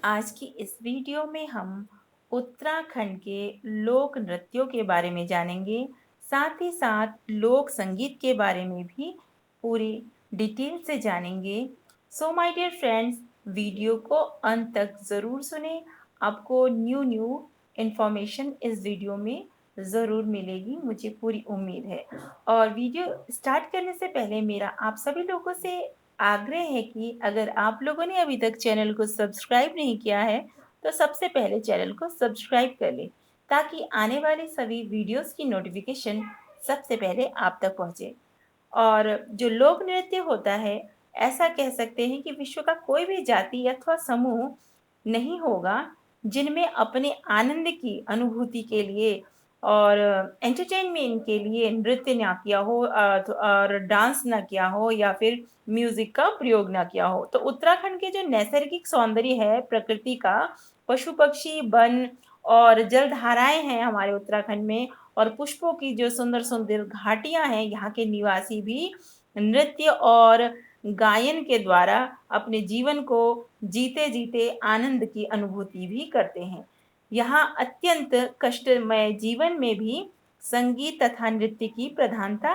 आज की इस वीडियो में हम उत्तराखंड के लोक नृत्यों के बारे में जानेंगे। साथ ही साथ लोक संगीत के बारे में भी पूरी डिटेल से जानेंगे। So my dear friends, video को अंत तक ज़रूर सुने। आपको न्यू न्यू इन्फॉर्मेशन इस वीडियो में ज़रूर मिलेगी, मुझे पूरी उम्मीद है। और वीडियो स्टार्ट करने से पहले मेरा आप सभी लोगों से आग्रह है कि अगर आप लोगों ने अभी तक चैनल को सब्सक्राइब नहीं किया है, तो सबसे पहले चैनल को सब्सक्राइब कर लें, ताकि आने वाले सभी वीडियोस की नोटिफिकेशन सबसे पहले आप तक पहुंचे। और जो लोक नृत्य होता है, ऐसा कह सकते हैं कि विश्व का कोई भी जाति अथवा समूह नहीं होगा जिनमें अपने आनंद की अनुभूति के लिए और एंटरटेनमेंट के लिए नृत्य ना किया हो और डांस ना किया हो या फिर म्यूजिक का प्रयोग ना किया हो। तो उत्तराखंड के जो नैसर्गिक सौंदर्य है प्रकृति का, पशु पक्षी वन और जलधाराएं हैं हमारे उत्तराखंड में, और पुष्पों की जो सुंदर सुंदर घाटियां हैं, यहाँ के निवासी भी नृत्य और गायन के द्वारा अपने जीवन को जीते जीते आनंद की अनुभूति भी करते हैं। यहाँ अत्यंत कष्टमय जीवन में भी संगीत तथा नृत्य की प्रधानता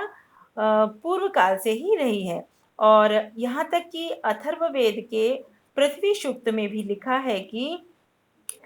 पूर्व काल से ही रही है। और यहाँ तक कि अथर्ववेद के पृथ्वी सूक्त में भी लिखा है कि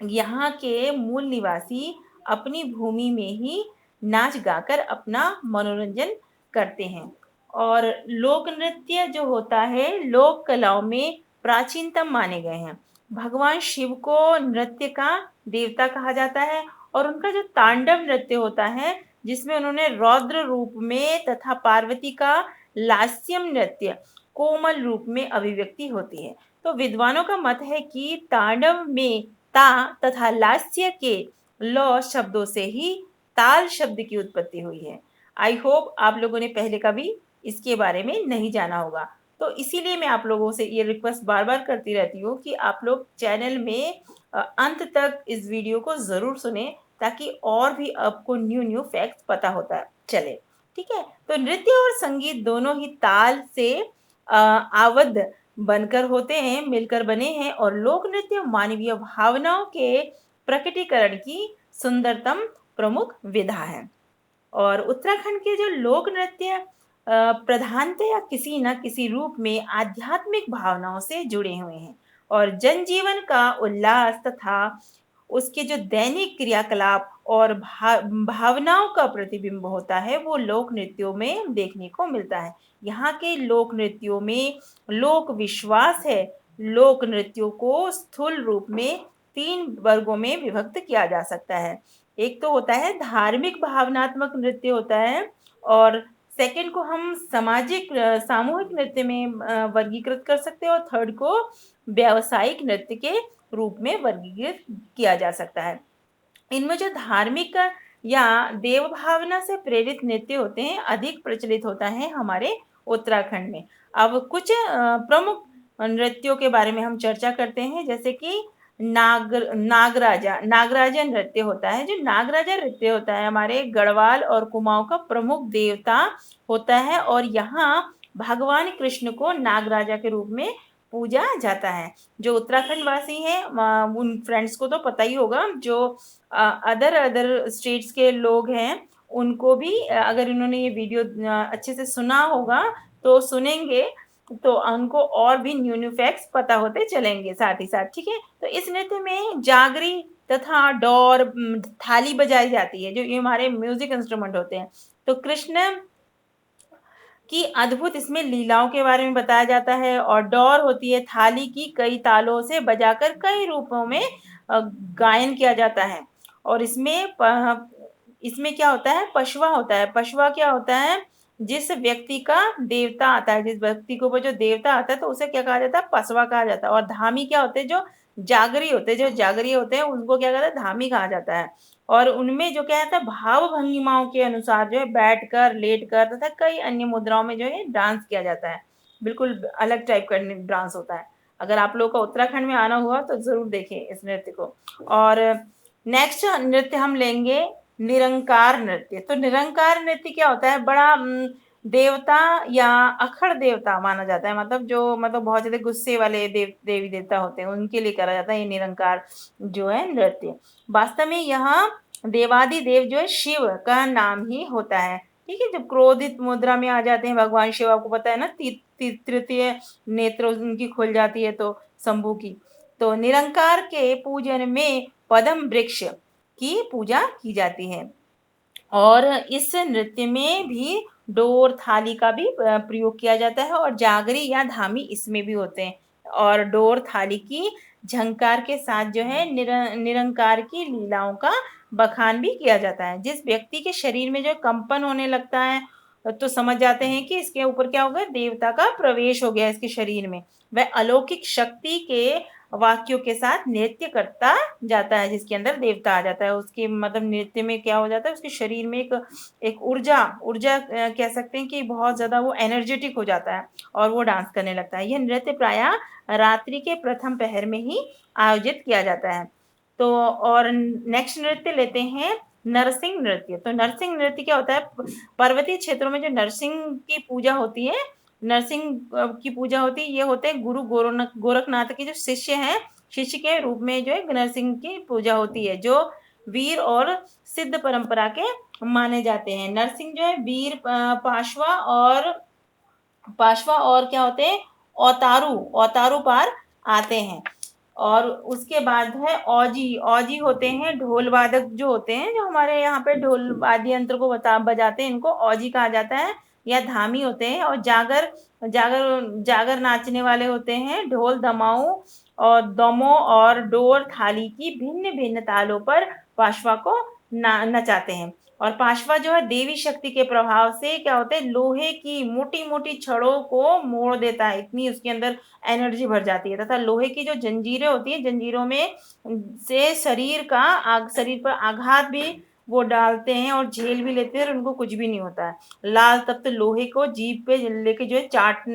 यहाँ के मूल निवासी अपनी भूमि में ही नाच गाकर अपना मनोरंजन करते हैं। और लोक नृत्य जो होता है लोक कलाओं में प्राचीनतम माने गए हैं। भगवान शिव को नृत्य का देवता कहा जाता है, और उनका जो तांडव नृत्य होता है जिसमें उन्होंने रौद्र रूप में तथा पार्वती का लास्यम नृत्य कोमल रूप में अभिव्यक्ति होती है। तो विद्वानों का मत है कि तांडव में ता तथा लास्य के लौ शब्दों से ही ताल शब्द की उत्पत्ति हुई है। आई होप आप लोगों ने पहले कभी इसके बारे में नहीं जाना होगा। तो इसीलिए मैं आप लोगों से ये रिक्वेस्ट बार बार करती रहती हूँ कि आप लोग चैनल में अंत तक इस वीडियो को ज़रूर सुने, ताकि और भी आपको न्यू न्यू फैक्ट्स पता होता चले। ठीक है, तो नृत्य और संगीत दोनों ही ताल से आबद्ध बनकर होते हैं, मिलकर बने हैं, और लोक नृत्य मानवीय भावनाओं के प्रकटीकरण की सुंदरतम प्रमुख विधा है। और उत्तराखंड के जो लोक नृत्य प्रधानतया किसी न किसी रूप में आध्यात्मिक भावनाओं से जुड़े हुए हैं, और जनजीवन का उल्लास तथा उसके जो दैनिक क्रियाकलाप और भावनाओं का प्रतिबिंब होता है, वो लोक नृत्यों में देखने को मिलता है। यहाँ के लोक नृत्यों में लोक विश्वास है। लोक नृत्यों को स्थूल रूप में 3 वर्गों में विभक्त किया जा सकता है। एक तो होता है धार्मिक भावनात्मक नृत्य होता है, और सेकंड को हम सामाजिक सामूहिक नृत्य में वर्गीकृत कर सकते हैं, और थर्ड को व्यावसायिक नृत्य के रूप में वर्गीकृत किया जा सकता है। इनमें जो धार्मिक या देव भावना से प्रेरित नृत्य होते हैं, अधिक प्रचलित होता है हमारे उत्तराखंड में। अब कुछ प्रमुख नृत्यों के बारे में हम चर्चा करते हैं, जैसे कि नागराजा नृत्य होता है। जो नागराजा नृत्य होता है हमारे गढ़वाल और कुमाऊं का प्रमुख देवता होता है, और यहाँ भगवान कृष्ण को नागराजा के रूप में पूजा जाता है। जो उत्तराखंड वासी हैं उन फ्रेंड्स को तो पता ही होगा, जो अदर अदर स्टेट्स के लोग हैं उनको भी अगर इन्होंने ये वीडियो अच्छे से सुना होगा तो सुनेंगे, तो उनको और भी न्यू न्यू फैक्ट्स पता होते चलेंगे साथ ही साथ। ठीक है, तो इस नृत्य में जागरी तथा डोर थाली बजाई जाती है, जो ये हमारे म्यूजिक इंस्ट्रूमेंट होते हैं। तो कृष्ण की अद्भुत इसमें लीलाओं के बारे में बताया जाता है, और डोर होती है थाली की कई तालों से बजाकर कई रूपों में गायन किया जाता है। और इसमें क्या होता है, पशवा होता है। पशवा क्या होता है, जिस व्यक्ति का देवता आता है, जिस व्यक्ति के ऊपर जो देवता आता है, तो उसे क्या कहा जाता है, पशवा कहा जाता है। और धामी क्या होते हैं, जो जागरी होते हैं, जो जागरी होते हैं उनको क्या कहता है, धामी कहा जाता है। और उनमें जो क्या होता है, भाव भंगिमाओं के अनुसार जो है बैठकर, लेटकर तथा कई अन्य मुद्राओं में जो है डांस किया जाता है। बिल्कुल अलग टाइप का डांस होता है। अगर आप लोगों को उत्तराखंड में आना हुआ तो जरूर देखें इस नृत्य को। और नेक्स्ट नृत्य हम लेंगे निरंकार नृत्य। तो निरंकार नृत्य क्या होता है, बड़ा देवता या अखड़ देवता माना जाता है, मतलब जो मतलब बहुत ज़्यादा गुस्से वाले देवी देवता होते हैं, उनके लिए करा जाता है ये निरंकार जो है नृत्य। वास्तव में यहाँ देवादिदेव जो है शिव का नाम ही होता है, ठीक है? जब क्रोधित मुद्रा में आ जाते हैं भगवान शिव, आपको पता है ना, तृतीय नेत्र उनकी खुल जाती है तो शंभू की। तो निरंकार के पूजन में पद्म वृक्ष की पूजा की जाती है। और इस नृत्य में भी डोर, थाली का भी प्रयोग किया जाता है और जागरी या धामी इसमें भी होते हैं। और डोर, थाली की झंकार के साथ जो है निरंकार की लीलाओं का बखान भी किया जाता है। जिस व्यक्ति के शरीर में जो कंपन होने लगता है, तो समझ जाते हैं कि इसके ऊपर क्या हो गया, देवता का प्रवेश हो गया इसके शरीर में। वह अलौकिक शक्ति के वाक्यों के साथ नृत्य करता जाता है, जिसके अंदर देवता आ जाता है। उसके मतलब नृत्य में क्या हो जाता है, उसके शरीर में एक एक ऊर्जा ऊर्जा कह सकते हैं कि बहुत ज़्यादा वो एनर्जेटिक हो जाता है और वो डांस करने लगता है। यह नृत्य प्रायः रात्रि के प्रथम पहर में ही आयोजित किया जाता है। तो और नेक्स्ट नृत्य लेते हैं नरसिंह नृत्य। तो नरसिंह नृत्य क्या होता है, पर्वतीय क्षेत्रों में जो नरसिंह की पूजा होती है, नरसिंह की पूजा होती है, ये होते हैं गुरु गोरखनाथ के जो शिष्य हैं, शिष्य के रूप में जो है नरसिंह की पूजा होती है, जो वीर और सिद्ध परंपरा के माने जाते हैं। नरसिंह जो है वीर, पाशवा और क्या होते हैं, औतारू औतारू पार आते हैं। और उसके बाद है औजी। औजी होते हैं ढोल वादक जो होते हैं, जो हमारे यहाँ पे ढोल वाद्य यंत्र को बजाते हैं, इनको औजी कहा जाता है। या धामी होते हैं। और जागर जागर जागर नाचने वाले होते हैं ढोल, दमाऊ और दमो और डोर, थाली की भिन्न भिन्न तालों पर पाशवा को नचाते हैं। और पाशवा जो है देवी शक्ति के प्रभाव से क्या होता है, लोहे की मोटी मोटी छड़ों को मोड़ देता है, इतनी उसके अंदर एनर्जी भर जाती है। तथा लोहे की जो जंजीरें होती हैं, जंजीरों में से शरीर पर आघात भी वो डालते हैं और झेल भी लेते हैं और उनको कुछ भी नहीं होता है। लाल तप्त लोहे को जीभ पे लेके जो है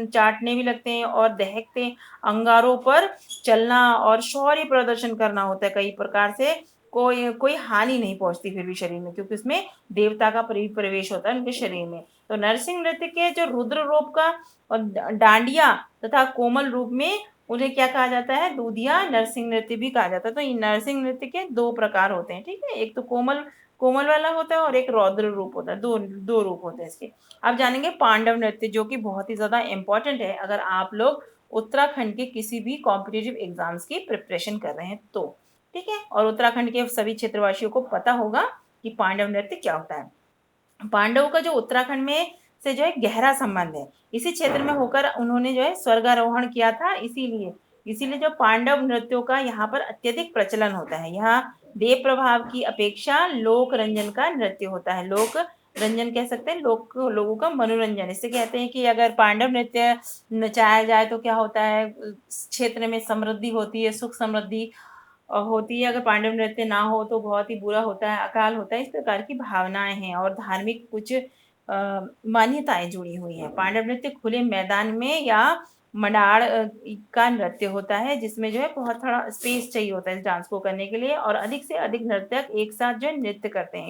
चाटने भी लगते हैं और दहकते अंगारों पर चलना और शौर्य प्रदर्शन करना होता है कई प्रकार से। कोई कोई हानि नहीं पहुंचती फिर भी शरीर में, क्योंकि उसमें देवता का प्रवेश होता है उनके शरीर में। तो नरसिंह नृत्य के जो रुद्र रूप का और डांडिया तथा कोमल रूप में उन्हें क्या कहा जाता है, दूधिया नरसिंह नृत्य भी कहा जाता है। तो ये नरसिंह नृत्य के दो प्रकार होते हैं, ठीक है? एक तो कोमल कोमल वाला होता है और एक रौद्र रूप होता है। दो दो रूप होते हैं इसके। अब जानेंगे पांडव नृत्य, जो कि बहुत ही ज्यादा इंपॉर्टेंट है अगर आप लोग उत्तराखंड के किसी भी कॉम्पिटिटिव एग्जाम्स की प्रिपरेशन कर रहे हैं तो, ठीक है? और उत्तराखंड के सभी क्षेत्रवासियों को पता होगा कि पांडव नृत्य क्या होता है। पांडवों का जो उत्तराखंड में से जो है गहरा संबंध है। इसी क्षेत्र में होकर उन्होंने जो है स्वर्गारोहण किया था, इसीलिए इसीलिए जो पांडव नृत्यों का यहाँ पर अत्यधिक प्रचलन होता है। यहाँ देव प्रभाव की अपेक्षा लोक रंजन का नृत्य होता है। लोक रंजन कह सकते हैं, लोगों का मनोरंजन। इससे कहते हैं कि अगर पांडव नृत्य नचाया जाए तो क्या होता है, क्षेत्र में समृद्धि होती है, सुख समृद्धि होती है। अगर पांडव नृत्य ना हो तो बहुत ही बुरा होता है, अकाल होता है। इस प्रकार की भावनाएं हैं और धार्मिक कुछ मान्यताएं जुड़ी हुई हैं। पांडव नृत्य खुले मैदान में या मडार का नृत्य होता है, जिसमें जो है बहुत थोड़ा स्पेस चाहिए होता है इस डांस को करने के लिए, और अधिक से अधिक नर्तक एक साथ जो है नृत्य करते हैं।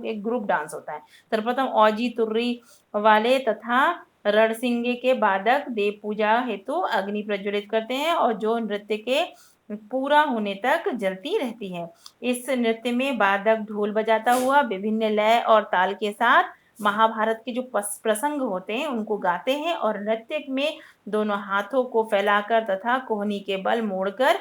एक ग्रुप डांस होता है। सर्वप्रथम औजी, तुर्री वाले तथा रणसिंगे के बादक देव पूजा हेतु अग्नि प्रज्वलित करते हैं और जो नृत्य के पूरा होने तक जलती रहती है। इस नृत्य में वादक ढोल बजाता हुआ विभिन्न लय और ताल के साथ महाभारत के जो प्रसंग होते हैं उनको गाते हैं और नृत्य में दोनों हाथों को फैलाकर तथा कोहनी के बल मोड़कर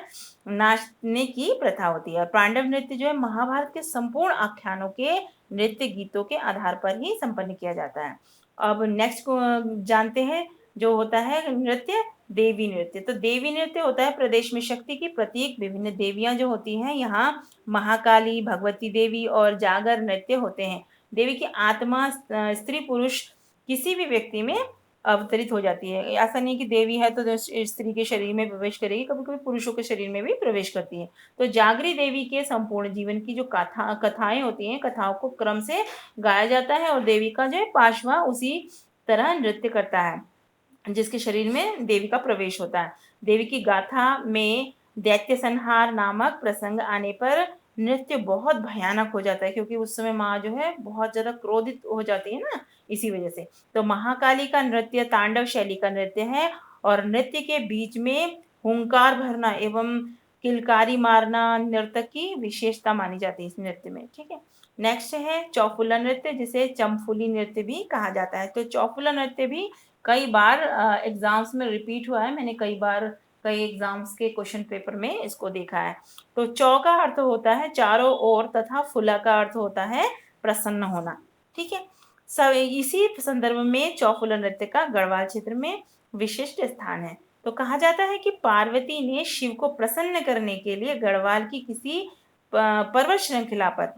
नाचने की प्रथा होती है। पांडव नृत्य जो है महाभारत के संपूर्ण आख्यानों के नृत्य गीतों के आधार पर ही संपन्न किया जाता है। अब नेक्स्ट को जानते हैं, जो होता है नृत्य देवी नृत्य। तो देवी नृत्य होता है प्रदेश में शक्ति की प्रतीक विभिन्न देवियां जो होती हैं, यहाँ महाकाली, भगवती देवी और जागर नृत्य होते हैं। देवी की आत्मा स्त्री पुरुष किसी भी व्यक्ति में अवतरित हो जाती है। ऐसा नहीं कि देवी है तो स्त्री के शरीर में प्रवेश करेगी, कभी कभी पुरुषों के शरीर में भी प्रवेश करती है। तो जागरी देवी के संपूर्ण जीवन की जो कथाएं होती हैं, कथाओं को क्रम से गाया जाता है और देवी का जो है पाशवा उसी तरह नृत्य करता है जिसके शरीर में देवी का प्रवेश होता है। देवी की गाथा में दैत्य संहार नामक प्रसंग आने पर नृत्य बहुत भयानक हो जाता है, क्योंकि उस समय माँ जो है बहुत ज़्यादा क्रोधित हो जाती है ना, इसी वजह से। तो महाकाली का नृत्य तांडव शैली का नृत्य है और नृत्य के बीच में हुंकार भरना एवं किलकारी मारना नर्तक की विशेषता मानी जाती है इस नृत्य में, ठीक है। नेक्स्ट है चौफुला नृत्य, जिसे चंफुली नृत्य भी कहा जाता है। तो चौफुला नृत्य भी कई बार एग्जाम्स में रिपीट हुआ है, मैंने कई बार कई एग्जाम्स के क्वेश्चन पेपर में इसको देखा है। तो चौ का अर्थ होता है चारों ओर तथा फुला का अर्थ होता है प्रसन्न होना, ठीक है। सब इसी संदर्भ में चौफुला नृत्य का गढ़वाल क्षेत्र में विशिष्ट स्थान है। तो कहा जाता है कि पार्वती ने शिव को प्रसन्न करने के लिए गढ़वाल की किसी पर्वत श्रृंखला पर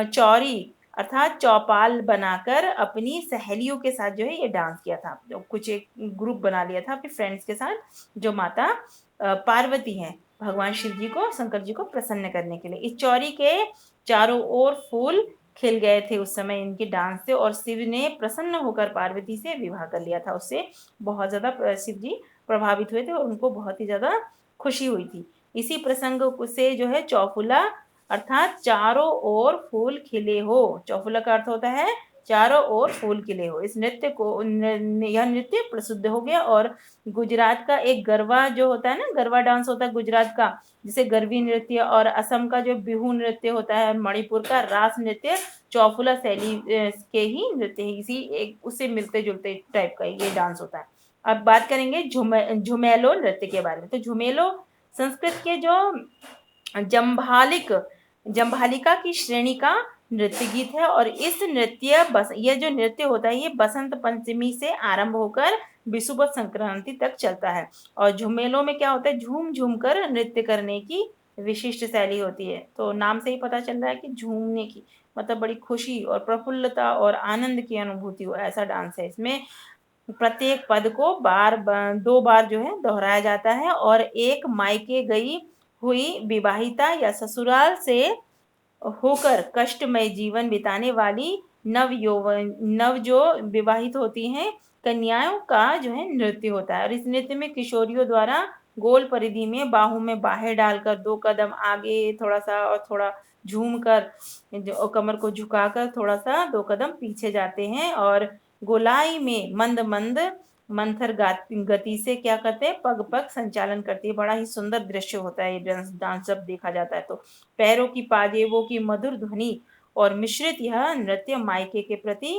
चौरी अर्थात चौपाल बनाकर अपनी सहेलियों के साथ जो है ये डांस किया था। तो कुछ एक ग्रुप बना लिया था अपनी फ्रेंड्स के साथ, जो माता पार्वती हैं, भगवान शिव जी को, शंकर जी को प्रसन्न करने के लिए। इस चौरी के चारों ओर फूल खिल गए थे उस समय इनके डांस से, और शिव ने प्रसन्न होकर पार्वती से विवाह कर लिया था। उससे बहुत ज्यादा शिव जी प्रभावित हुए थे और उनको बहुत ही ज्यादा खुशी हुई थी। इसी प्रसंग से जो है चौफुला अर्थात चारों ओर फूल खिले हो, चौफुला का अर्थ होता है चारों ओर फूल खिले हो। इस नृत्य को यह नृत्य प्रसिद्ध हो गया और गुजरात का एक गरबा जो होता है ना, गरबा डांस होता है गुजरात का, जिसे गरबी नृत्य, और असम का जो बिहू नृत्य होता है और मणिपुर का रास नृत्य चौफुला शैली के ही नृत्य है, इसी एक उससे मिलते जुलते टाइप का ये डांस होता है। अब बात करेंगे झुमेलो नृत्य के बारे में। तो झुमेलो संस्कृत के जो जम्भालिक जम्भालिका की श्रेणी का नृत्य गीत है, और इस यह जो नृत्य होता है ये बसंत पंचमी से आरंभ होकर विषुवत संक्रांति तक चलता है। और झुमेलों में क्या होता है, झूम झूम कर नृत्य करने की विशिष्ट शैली होती है। तो नाम से ही पता चल रहा है कि झूमने की मतलब बड़ी खुशी और प्रफुल्लता और आनंद की अनुभूति हो, ऐसा डांस है। इसमें प्रत्येक पद को दो बार जो है दोहराया जाता है, और एक मायके गई हुई विवाहिता या ससुराल से होकर कष्टमय जीवन बिताने वाली नव जो विवाहित होती हैं कन्याओं का जो है नृत्य होता है। और इस नृत्य में किशोरियों द्वारा गोल परिधि में बाहों में बाहें डालकर 2 कदम आगे थोड़ा सा और थोड़ा झूम कर कमर को झुकाकर थोड़ा सा 2 कदम पीछे जाते हैं, और गोलाई में मंद मंद मंथर गति से क्या करते हैं, पग पग संचालन करती है। बड़ा ही सुंदर दृश्य होता है ये डांस जब देखा जाता है तो। पैरों की पाजेबों की मधुर ध्वनि और मिश्रित यह नृत्य मायके के प्रति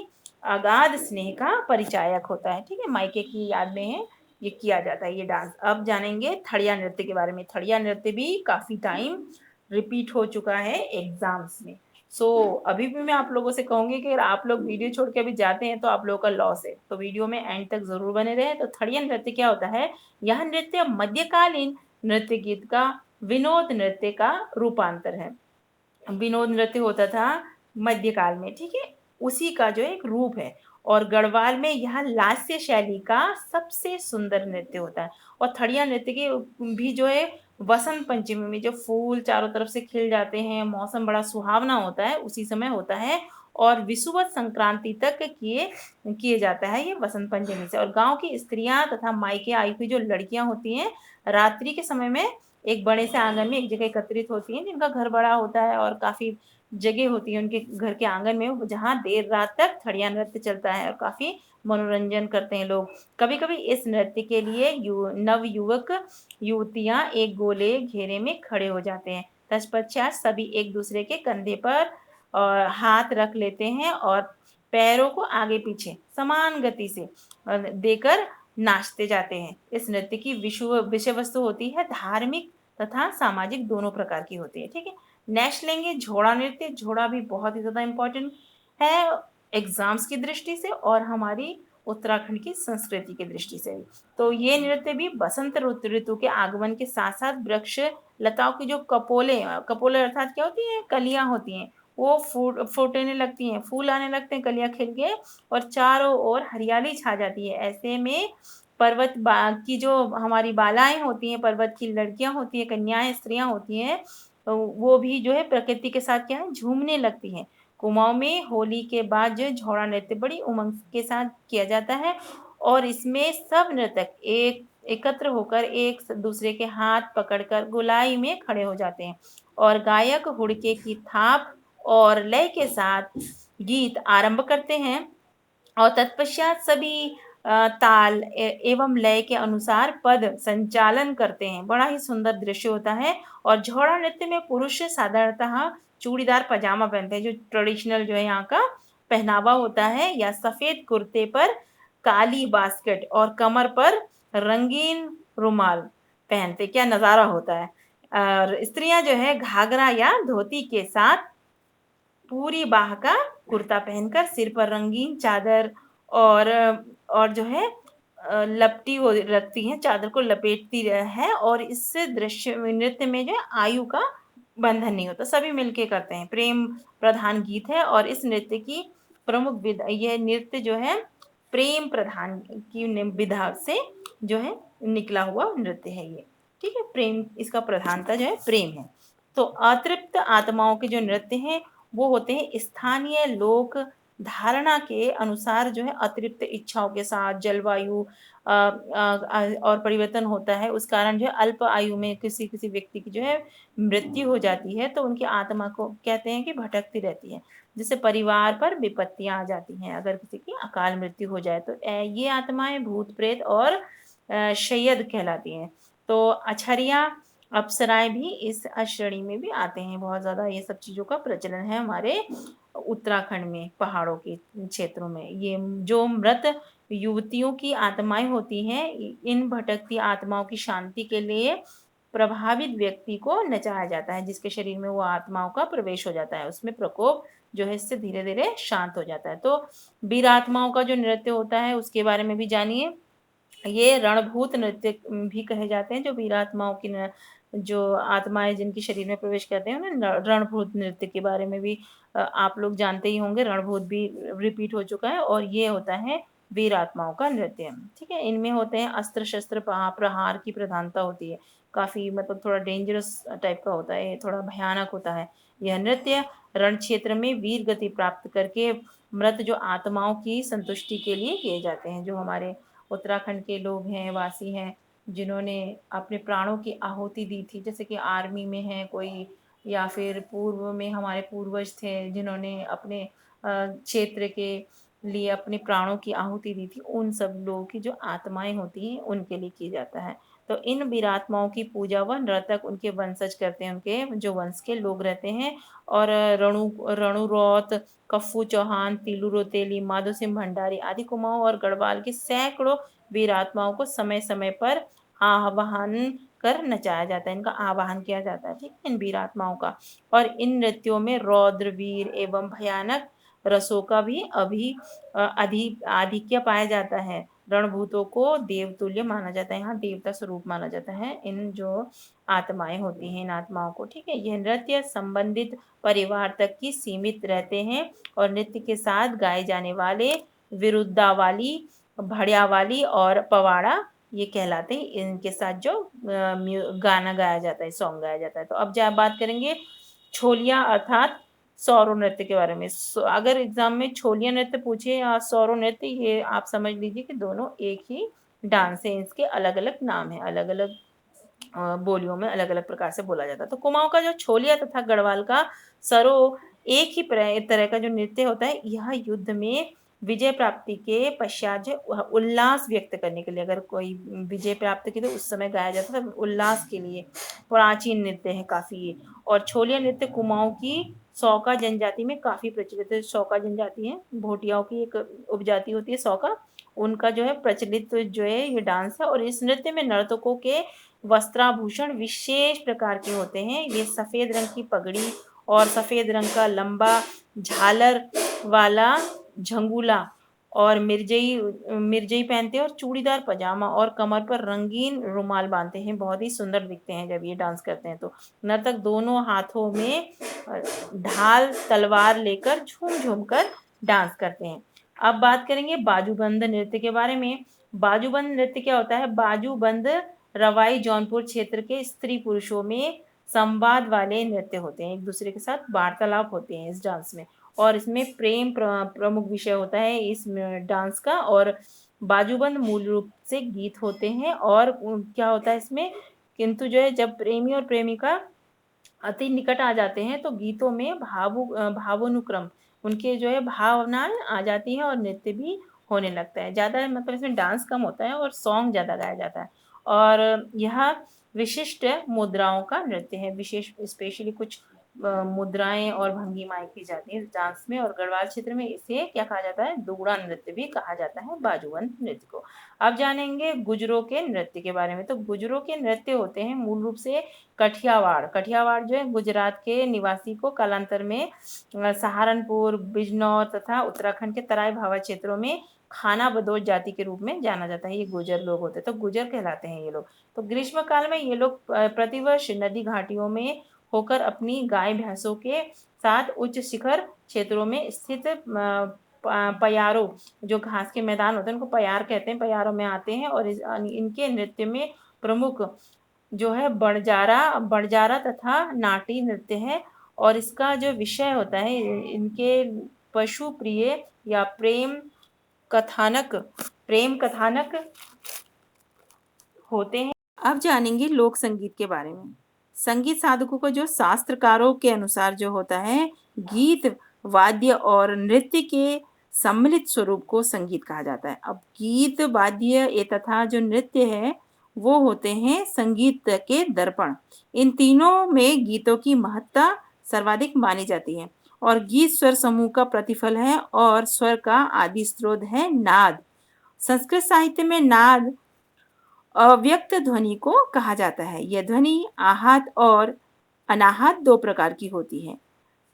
अगाध स्नेह का परिचायक होता है, ठीक है। मायके की याद में है ये किया जाता है ये डांस। अब जानेंगे थड़िया नृत्य के बारे में। थड़िया नृत्य भी काफी टाइम रिपीट हो चुका है एग्जाम्स में। अभी भी मैं आप लोगों से कहूंगी कि अगर आप लोग वीडियो छोड़ के अभी जाते हैं तो आप लोगों का लॉस है, तो वीडियो में एंड तक जरूर बने रहे। तो थड़िया नृत्य क्या होता है, यह नृत्य मध्यकालीन नृत्य गीत का विनोद नृत्य का रूपांतर है। विनोद नृत्य होता था मध्यकाल में, ठीक है, उसी का जो एक रूप है। और गढ़वाल में यह लास्य शैली का सबसे सुंदर नृत्य होता है। और थड़िया नृत्य के भी जो है वसंत पंचमी में जो फूल चारों तरफ से खिल जाते हैं, मौसम बड़ा सुहावना होता है, उसी समय होता है। और विषुवत संक्रांति तक किए किए जाता है ये वसंत पंचमी से। और गांव की स्त्रियां तथा मायके आई हुई जो लड़कियां होती हैं रात्रि के समय में एक बड़े से आंगन में एक जगह एकत्रित होती हैं, जिनका घर बड़ा होता है और काफी जगह होती है उनके घर के आंगन में, जहाँ देर रात तक थड़िया नृत्य चलता है और काफी मनोरंजन करते हैं लोग। कभी कभी इस नृत्य के लिए नव युवक युवतियां एक गोले घेरे में खड़े हो जाते हैं। तत्पश्चात सभी एक दूसरे के कंधे पर हाथ रख लेते हैं और पैरों को आगे पीछे समान गति से देकर नाचते जाते हैं। इस नृत्य की विषय वस्तु होती है धार्मिक तथा सामाजिक दोनों प्रकार की होती है, ठीक है। नेक्स्ट लेंगे झोड़ा नृत्य। झोड़ा भी बहुत ही ज्यादा इम्पोर्टेंट है एग्जाम्स की दृष्टि से और हमारी उत्तराखंड की संस्कृति की दृष्टि से भी। तो ये नृत्य भी बसंत ऋतु के आगमन के साथ साथ वृक्ष लताओं की जो कपोले कपोले अर्थात क्या होती है, कलियां होती हैं, वो फूटने लगती हैं, फूल आने लगते हैं कलियां खिल के, और चारों ओर हरियाली छा जाती है। ऐसे में पर्वत की जो हमारी बालाएं होती हैं, पर्वत की लड़कियां होती हैं, कन्याएं स्त्रियां होती हैं, तो वो भी जो है प्रकृति के साथ क्या है झूमने लगती हैं। कुमाऊं में होली के बाद जो झोड़ा नृत्य बड़ी उमंग के साथ किया जाता है, और इसमें सब नर्तक एक एकत्र होकर एक दूसरे के हाथ पकड़कर गोलाई में खड़े हो जाते हैं और गायक हुड़के की थाप और लय के साथ गीत आरंभ करते हैं और तत्पश्चात सभी ताल एवं लय के अनुसार पद संचालन करते हैं। बड़ा ही सुंदर दृश्य होता है। और झोड़ा नृत्य में पुरुष साधारणतः चूड़ीदार पजामा पहनते हैं, जो ट्रेडिशनल जो है यहाँ का पहनावा होता है, या सफेद कुर्ते पर काली बास्केट और कमर पर रंगीन रुमाल पहनते। क्या नजारा होता है। और स्त्रियां जो है घाघरा या धोती के साथ पूरी बाह का कुर्ता पहनकर सिर पर रंगीन चादर और जो है लपटी हो रखती हैं, चादर को लपेटती है। और इससे दृश्य नृत्य में जो है आयु का बंधन नहीं होता, सभी मिलके करते हैं। प्रेम प्रधान गीत है और इस नृत्य की प्रमुख विधा, यह नृत्य जो है प्रेम प्रधान की विधा से जो है निकला हुआ नृत्य है ये। ठीक है, प्रेम, इसका प्रधानता जो है प्रेम है। तो अतृप्त आत्माओं के जो नृत्य हैं वो होते हैं स्थानीय लोक धारणा के अनुसार जो है अतिरिक्त इच्छाओं के साथ जलवायु और परिवर्तन होता है, उस कारण जो है अल्प आयु में किसी किसी व्यक्ति की जो है मृत्यु हो जाती है, तो उनकी आत्मा को कहते हैं कि भटकती रहती है, जिससे परिवार पर विपत्तियां आ जाती हैं। अगर किसी की अकाल मृत्यु हो जाए तो ये आत्माएं भूत प्रेत और शय्यद कहलाती हैं। तो अछरिया अप्सराएं भी इस श्रेणी में भी आते हैं। बहुत ज्यादा ये सब चीजों का प्रचलन है हमारे उत्तराखंड में, पहाड़ों के क्षेत्रों में। ये जो मृत युवतियों की आत्माएं होती हैं, इन भटकती आत्माओं की शांति के लिए प्रभावित व्यक्ति को नचाया जाता है, जिसके शरीर में वो आत्माओं का प्रवेश हो जाता है, उसमें प्रकोप जो है इससे धीरे धीरे शांत हो जाता है। तो वीर आत्माओं का जो नृत्य होता है उसके बारे में भी जानिए। ये रणभूत नृत्य भी कहे जाते हैं। जो वीर आत्माओं की जो आत्माएं जिनके शरीर में प्रवेश करते हैं ना, रणभूत नृत्य के बारे में भी आप लोग जानते ही होंगे। रणभूत भी रिपीट हो चुका है और ये होता है वीर आत्माओं का नृत्य। ठीक है, इनमें होते हैं अस्त्र शस्त्र प्रहार की प्रधानता होती है, काफी मतलब थोड़ा डेंजरस टाइप का होता है, थोड़ा भयानक होता है। यह नृत्य रण क्षेत्र में वीर गति प्राप्त करके मृत जो आत्माओं की संतुष्टि के लिए किए जाते हैं। जो हमारे उत्तराखंड के लोग हैं, वासी हैं, जिन्होंने अपने प्राणों की आहुति दी थी, जैसे कि आर्मी में है कोई, या फिर पूर्व में हमारे पूर्वज थे जिन्होंने अपने क्षेत्र के लिए अपने प्राणों की आहुति दी थी, उन सब लोगों की जो आत्माएं होती हैं उनके लिए की जाता है। तो इन वीरात्माओं की पूजा व नर्तक उनके वंशज करते हैं, उनके जो वंश के लोग रहते हैं। और रणु रौत, कफ्फू चौहान, तीलू रोतेली, माधो सिंह भंडारी आदि कुमाऊं और गढ़वाल के सैकड़ों वीर आत्माओं को समय समय पर आवाहन कर नचाया जाता है, इनका आवाहन किया जाता है। ठीक है, इन वीर आत्माओं का। और इन नृत्यों में रौद्र वीर एवं भयानक रसों का भी आधिक्य पाया जाता है। रणभूतों को देवतुल्य माना जाता है, यहाँ देवता स्वरूप माना जाता है इन जो आत्माएं होती हैं, इन आत्माओं को। ठीक है, यह नृत्य संबंधित परिवार तक ही सीमित रहते हैं और नृत्य के साथ गाए जाने वाले विरुद्धावाली, भड़ियावाली और पवाड़ा ये कहलाते हैं। इनके साथ जो गाना गाया जाता है, सॉन्ग गाया जाता है। तो अब जब बात करेंगे छोलिया अर्थात सौरो नृत्य के बारे में। अगर एग्जाम में छोलिया नृत्य पूछे या सौरो नृत्य, ये आप समझ लीजिए कि दोनों एक ही डांस है, इसके अलग अलग नाम है, अलग अलग बोलियों में अलग अलग प्रकार से बोला जाता है। तो कुमाऊं का जो छोलिया तथा गढ़वाल का सरो एक ही तरह का जो नृत्य होता है, यह युद्ध में विजय प्राप्ति के पश्चात जो उल्लास व्यक्त करने के लिए, अगर कोई विजय प्राप्त की तो उस समय गाया जाता था, उल्लास के लिए प्राचीन नृत्य है काफी। और छोलिया नृत्य कुमाऊं की सौका जनजाति में काफी प्रचलित है। सौका जनजाति है, भोटियाओं की एक उपजाति होती है सौका, उनका जो है प्रचलित जो है ये डांस है। और इस नृत्य में नर्तकों के वस्त्राभूषण विशेष प्रकार के होते हैं। ये सफेद रंग की पगड़ी और सफेद रंग का लंबा झालर वाला झंगूला और मिर्जई पहनते हैं और चूड़ीदार पजामा और कमर पर रंगीन रुमाल बांधते हैं। बहुत ही सुंदर दिखते हैं जब ये डांस करते हैं। तो नर्तक दोनों हाथों में ढाल तलवार लेकर झूम झूम कर डांस करते हैं। अब बात करेंगे बाजूबंद नृत्य के बारे में। बाजूबंद नृत्य क्या होता है? बाजूबंद रवाई जौनपुर क्षेत्र के स्त्री पुरुषों में संवाद वाले नृत्य होते हैं, एक दूसरे के साथ वार्तालाप होते हैं इस डांस में। और इसमें प्रेम प्रमुख विषय होता है इस डांस का। और बाजूबंद मूल रूप से गीत होते हैं और क्या होता है इसमें, किंतु जो है जब प्रेमी और प्रेमिका अति निकट आ जाते हैं तो गीतों में भावानुक्रम उनके जो है भावनाएँ आ जाती हैं और नृत्य भी होने लगता है। ज़्यादा मतलब इसमें डांस कम होता है और सॉन्ग ज़्यादा गाया जाता है। और यह विशिष्ट मुद्राओं का नृत्य है। विशेष स्पेशली कुछ मुद्राएँ और भंगिमाएँ की जाती हैं डांस में, और गढ़वाल क्षेत्र में इसे क्या कहा जाता है, दुगड़ा नृत्य भी कहा जाता है, बाजूबंद नृत्य को। अब जानेंगे गुर्जरों के नृत्य के बारे में। तो गुर्जरों के नृत्य होते हैं मूल रूप से कठियावाड़। कठियावाड़ जो है गुजरात के निवासी को कालांतर में सहारनपुर, बिजनौर तथा उत्तराखंड के तराई भावा क्षेत्रों में खाना बदोच जाति के रूप में जाना जाता है। ये गुर्जर लोग होते हैं, तो गुर्जर कहलाते हैं ये लोग। तो ग्रीष्म काल में ये लोग प्रतिवर्ष नदी घाटियों में होकर अपनी गाय भैंसों के साथ उच्च शिखर क्षेत्रों में स्थित पयारों, जो घास के मैदान होते हैं उनको पयार कहते हैं, पयारों में आते हैं और इनके नृत्य में प्रमुख जो है बड़जारा तथा नाटी नृत्य है। और इसका जो विषय होता है, इनके पशु प्रिय या प्रेम कथानक होते हैं। अब जानेंगे लोक संगीत के बारे में। संगीत साधकों को जो शास्त्रकारों के अनुसार जो होता है, गीत, वाद्य और नृत्य के सम्मिलित स्वरूप को संगीत कहा जाता है। अब गीत, वाद्य ये तथा जो नृत्य है वो होते हैं संगीत के दर्पण। इन तीनों में गीतों की महत्ता सर्वाधिक मानी जाती है और गीत स्वर समूह का प्रतिफल है और स्वर का आदि स्रोत है नाद। संस्कृत साहित्य में नाद अव्यक्त ध्वनि को कहा जाता है। यह ध्वनि आहत और अनाहत दो प्रकार की होती है।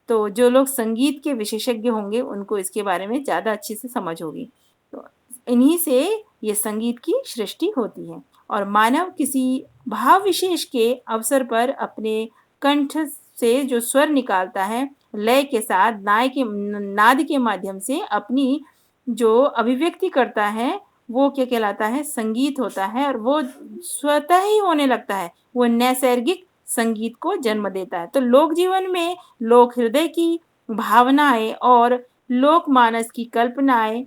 तो जो लोग संगीत के विशेषज्ञ होंगे उनको इसके बारे में ज़्यादा अच्छे से समझ होगी। तो इन्हीं से ये संगीत की सृष्टि होती है और मानव किसी भाव विशेष के अवसर पर अपने कंठ से जो स्वर निकालता है, लय के साथ नाद के माध्यम से अपनी जो अभिव्यक्ति करता है, वो क्या कहलाता है, संगीत होता है। और वो स्वतः ही होने लगता है, वो नैसर्गिक संगीत को जन्म देता है। तो लोक जीवन में लोक हृदय की भावनाएं और लोकमानस की कल्पनाएं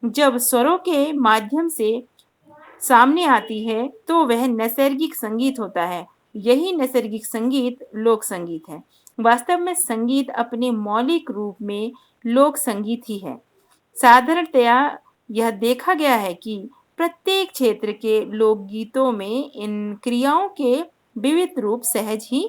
जब स्वरों के माध्यम से सामने आती है तो वह नैसर्गिक संगीत होता है। यही नैसर्गिक संगीत लोक संगीत है। वास्तव में संगीत अपने मौलिक रूप में लोक संगीत ही है। साधारणतया यह देखा गया है कि प्रत्येक क्षेत्र के लोकगीतों में इन क्रियाओं के विविध रूप सहज ही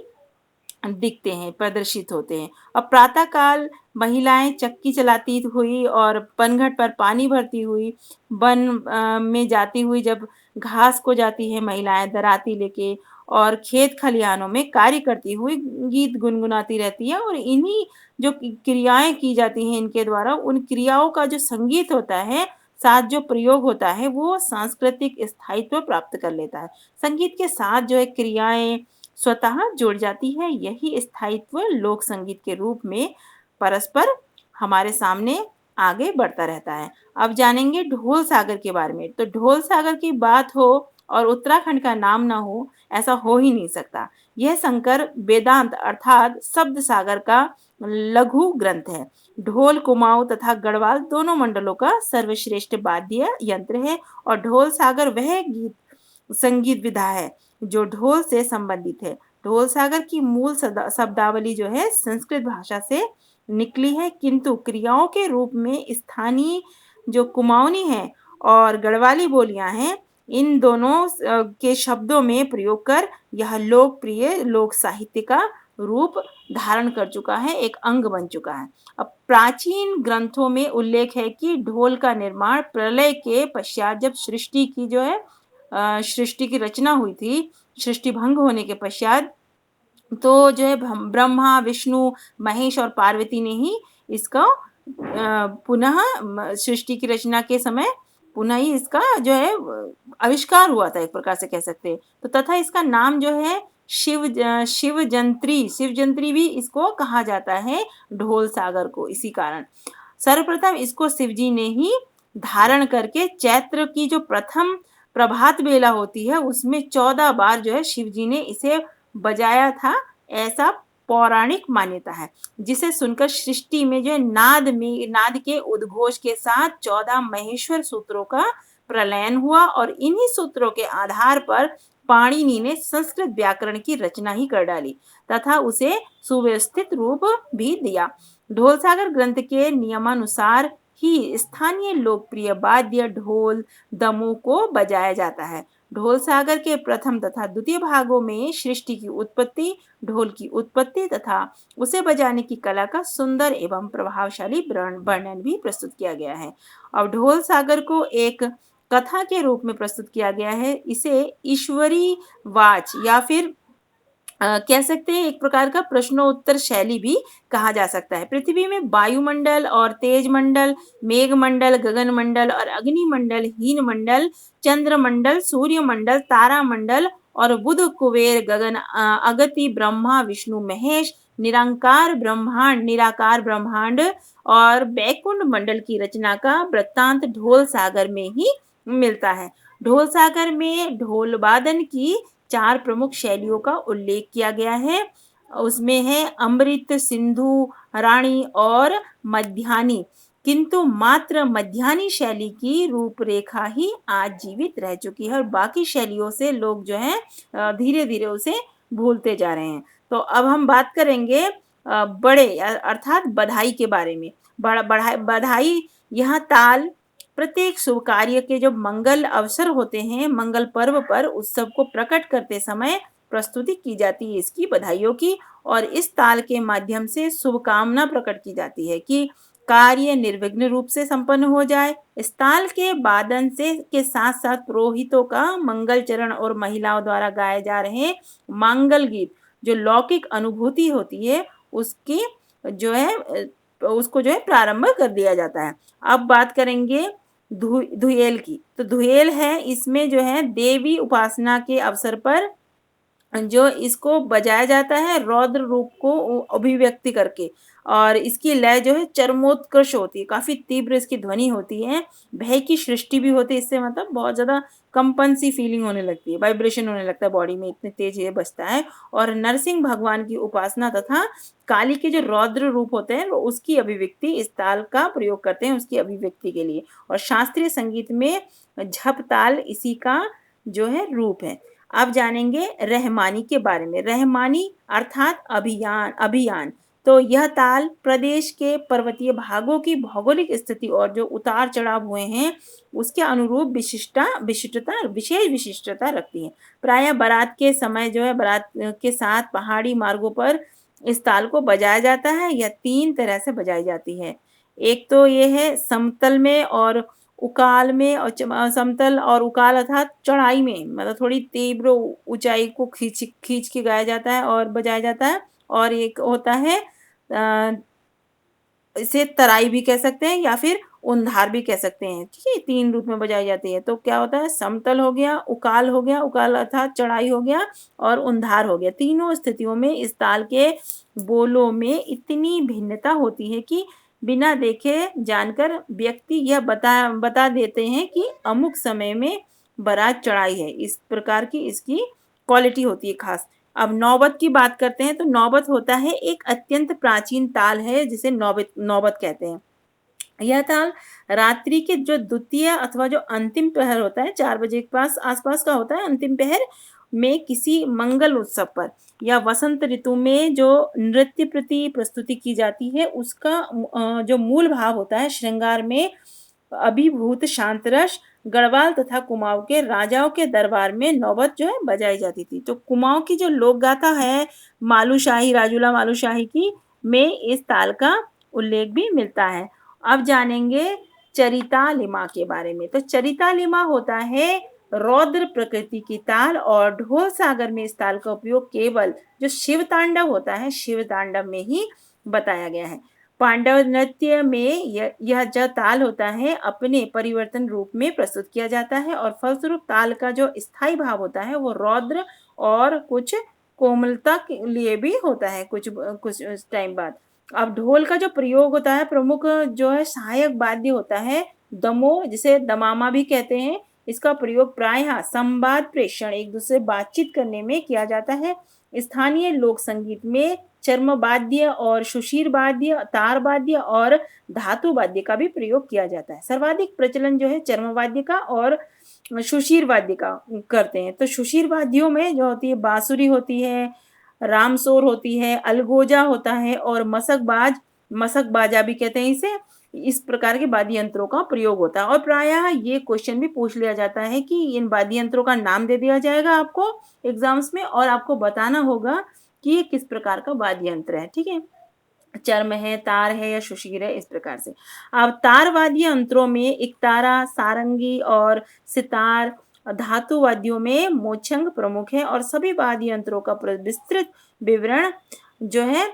दिखते हैं, प्रदर्शित होते हैं। अब प्रातः काल महिलाएं चक्की चलाती हुई और पनघट पर पानी भरती हुई, वन में जाती हुई जब घास को जाती है महिलाएं दराती लेके, और खेत खलिहानों में कार्य करती हुई गीत गुनगुनाती रहती है। और इन्हीं जो क्रियाएं की जाती हैं इनके द्वारा, उन क्रियाओं का जो संगीत होता है, साथ जो प्रयोग होता है, वो सांस्कृतिक स्थायित्व प्राप्त कर लेता है। संगीत के साथ जो है क्रियाएं स्वतः जुड़ जाती है। यही स्थायित्व लोक संगीत के रूप में परस्पर हमारे सामने आगे बढ़ता रहता है। अब जानेंगे ढोल सागर के बारे में। तो ढोल सागर की बात हो और उत्तराखंड का नाम ना हो, ऐसा हो ही नहीं सकता। यह शंकर वेदांत अर्थात शब्द सागर का लघु ग्रंथ है। ढोल, कुमाऊं तथा गढ़वाल दोनों मंडलों का सर्वश्रेष्ठ वाद्य यंत्र है और ढोल सागर वह गीत संगीत विधा है जो ढोल से संबंधित है। ढोल सागर की मूल शब्दावली जो है संस्कृत भाषा से निकली है, किंतु क्रियाओं के रूप में स्थानीय जो कुमाऊनी है और गढ़वाली बोलियां हैं, इन दोनों के शब्दों में प्रयोग कर यह लोकप्रिय लोक साहित्य का रूप धारण कर चुका है, एक अंग बन चुका है। अब प्राचीन ग्रंथों में उल्लेख है कि ढोल का निर्माण प्रलय के पश्चात, जब सृष्टि की जो है सृष्टि की रचना हुई थी, सृष्टि भंग होने के पश्चात, तो जो है ब्रह्मा, विष्णु, महेश और पार्वती ने ही इसका पुनः सृष्टि की रचना के समय पुनः ही इसका जो है आविष्कार हुआ था, एक प्रकार से कह सकते हैं। तो तथा इसका नाम जो है शिवजंत्री भी इसको कहा जाता है, ढोल सागर को। इसी कारण सर्वप्रथम इसको शिवजी ने ही धारण करके चैत्र की जो प्रथम प्रभात बेला होती है उसमें 14 बार जो है शिवजी ने इसे बजाया था, ऐसा पौराणिक मान्यता है। जिसे सुनकर सृष्टि में जो है नाद के उद्घोष के साथ 14 महेश्वर सूत्रों का प्रलयन हुआ और इन्हीं सूत्रों के आधार पर पाणिनि ने संस्कृत व्याकरण की रचना ही कर डाली तथा उसे सुव्यवस्थित रूप भी दिया। ढोलसागर ग्रंथ के नियमानुसार ही स्थानीय लोकप्रिय वाद्य ढोल दमों को बजाया जाता है। ढोल सागर के प्रथम तथा द्वितीय भागों में सृष्टि की उत्पत्ति, ढोल की उत्पत्ति तथा उसे बजाने की कला का सुंदर एवं प्रभावशाली वर्णन भी प्रस्तुत किया गया है। अब ढोल सागर को एक कथा के रूप में प्रस्तुत किया गया है। इसे ईश्वरी वाच या फिर कह सकते हैं एक प्रकार का प्रश्नोत्तर शैली भी कहा जा सकता है। पृथ्वी में वायुमंडल और तेजमंडल, मेघमंडल, गगनमंडल और अग्निमंडल, हीनमंडल, चंद्रमंडल, सूर्यमंडल, तारामंडल और बुध, कुबेर, गगन, अगति, ब्रह्मा, विष्णु, महेश, निरंकार ब्रह्मांड, निराकार ब्रह्मांड और बैकुंठ मंडल की रचना का वृत्तांत ढोल सागर में ही मिलता है। ढोल सागर में ढोल वादन की 4 प्रमुख शैलियों का उल्लेख किया गया है। उसमें है अमृत, सिंधु, राणी और मध्यानी। किंतु मात्र मध्यानी शैली की रूपरेखा ही आज जीवित रह चुकी है और बाकी शैलियों से लोग जो है धीरे धीरे उसे भूलते जा रहे हैं। तो अब हम बात करेंगे बड़े अर्थात बधाई के बारे में। बधाई यह ताल प्रत्येक शुभ कार्य के जो मंगल अवसर होते हैं, मंगल पर्व पर उत्सव को प्रकट करते समय प्रस्तुति की जाती है इसकी बधाइयों की और इस ताल के माध्यम से शुभकामना प्रकट की जाती है कि कार्य निर्विघ्न रूप से संपन्न हो जाए। इस ताल के वादन से के साथ साथ पुरोहितों का मंगल चरण और महिलाओं द्वारा गाए जा रहे मंगल गीत जो लौकिक अनुभूति होती है उसकी जो है उसको जो है प्रारंभ कर दिया जाता है। अब बात करेंगे धुएल की। तो धुएल है इसमें जो है देवी उपासना के अवसर पर जो इसको बजाया जाता है रौद्र रूप को अभिव्यक्ति करके और इसकी लय जो है चरमोत्कर्ष होती है, काफी तीव्र इसकी ध्वनि होती है, भय की सृष्टि भी होती है, इससे मतलब बहुत ज्यादा कंपन सी फीलिंग होने लगती है, वाइब्रेशन होने लगता है बॉडी में, इतने तेज ये बजता है। और नरसिंह भगवान की उपासना तथा काली के जो रौद्र रूप होते हैं उसकी अभिव्यक्ति इस ताल का प्रयोग करते हैं उसकी अभिव्यक्ति के लिए। और शास्त्रीय संगीत में झप ताल इसी का जो है रूप है। अब जानेंगे रहमानी के बारे में। रहमानी अर्थात अभियान। तो यह ताल प्रदेश के पर्वतीय भागों की भौगोलिक स्थिति और जो उतार चढ़ाव हुए हैं उसके अनुरूप विशेष विशिष्टता रखती है। प्राय बारात के समय जो है बारात के साथ पहाड़ी मार्गों पर इस ताल को बजाया जाता है। यह 3 तरह से बजाई जाती है। एक तो ये है समतल में और उकाल में और समतल और उकाल अर्थात चढ़ाई में, मतलब थोड़ी तीव्र ऊंचाई को खींच के गाया जाता है और बजाया जाता है। और एक होता है इसे तराई भी कह सकते हैं या फिर उंधार भी कह सकते हैं। ठीक है, 3 रूप में बजाई जाती है। तो क्या होता है, समतल हो गया, उकाल अर्थात चढ़ाई हो गया और उंधार हो गया। तीनों स्थितियों में इस ताल के बोलों में इतनी भिन्नता होती है कि बिना देखे जानकर व्यक्ति यह बता देते हैं कि अमुक समय में बारात चढ़ाई है। इस प्रकार की इसकी क्वालिटी होती है खास। अब नौबत की बात करते हैं। तो नौबत होता है एक अत्यंत प्राचीन ताल है जिसे नौबत कहते हैं। यह ताल रात्रि के जो द्वितीय अथवा जो अंतिम पहर होता है 4 बजे के पास आसपास का होता है अंतिम पहर में किसी मंगल उत्सव पर या वसंत ऋतु में जो नृत्य प्रति प्रस्तुति की जाती है उसका जो मूल भाव होता है श्रृंगार में अभिभूत शांत रस गढ़वाल तथा कुमाऊं के राजाओं के दरबार में नौबत जो है बजाई जाती थी। तो कुमाऊं की जो लोक गाथा है मालूशाही राजूला मालूशाही की में इस ताल का उल्लेख भी मिलता है। अब जानेंगे चरिता लिमा के बारे में। तो चरिता लिमा होता है रौद्र प्रकृति की ताल और ढोल सागर में इस ताल का उपयोग केवल जो शिव तांडव होता है शिव तांडव में ही बताया गया है। पांडव नृत्य में यह जो ताल होता है अपने परिवर्तन रूप में प्रस्तुत किया जाता है और फलस्वरूप ताल का जो स्थायी भाव होता है वो रौद्र और कुछ कोमलता के लिए भी होता है कुछ टाइम बाद। अब ढोल का जो प्रयोग होता है प्रमुख जो है सहायक वाद्य होता है दमो, जिसे दमामा भी कहते हैं। इसका प्रयोग प्रायः संवाद प्रेषण एक दूसरे बातचीत करने में किया जाता है। स्थानीय लोक संगीत में चर्म वाद्य और सुशीर वाद्य, तार वाद्य और धातु वाद्य का भी प्रयोग किया जाता है। सर्वाधिक प्रचलन जो है चर्म वाद्य का और सुशीर वाद्य का करते हैं। तो सुशीर वाद्यों में जो होती है बांसुरी होती है, रामसोर होती है, अलगोजा होता है और मसक बाजा भी कहते हैं इसे। इस प्रकार के वाद्य यंत्रों का प्रयोग होता है और प्रायः ये क्वेश्चन भी पूछ लिया जाता है कि इन वाद्य यंत्रों का नाम दे दिया जाएगा आपको एग्जाम्स में और आपको बताना होगा कि ये किस प्रकार का वाद्य यंत्र है, ठीक है। चर्म है, तार है या सुशीर है, इस प्रकार से। अब तार वाद्य यंत्रों में एकतारा, सारंगी और सितार, धातु वाद्यों में मोचंग प्रमुख है और सभी वाद्य यंत्रों का विस्तृत विवरण जो है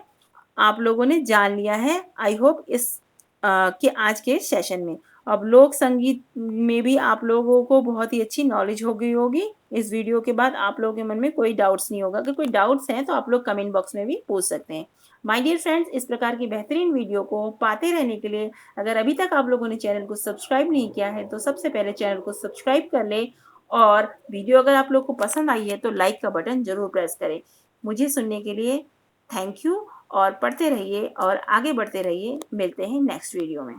आप लोगों ने जान लिया है आई होप इस के आज के सेशन में। अब लोक संगीत में भी आप लोगों को बहुत ही अच्छी नॉलेज हो गई होगी। इस वीडियो के बाद आप लोगों के मन में कोई डाउट्स नहीं होगा। अगर कोई डाउट्स हैं तो आप लोग कमेंट बॉक्स में भी पूछ सकते हैं। माय डियर फ्रेंड्स, इस प्रकार की बेहतरीन वीडियो को पाते रहने के लिए अगर अभी तक आप लोगों ने चैनल को सब्सक्राइब नहीं किया है तो सबसे पहले चैनल को सब्सक्राइब कर ले और वीडियो अगर आप लोग को पसंद आई है तो लाइक का बटन जरूर प्रेस करें। मुझे सुनने के लिए थैंक यू और पढ़ते रहिए और आगे बढ़ते रहिए। मिलते हैं नेक्स्ट वीडियो में।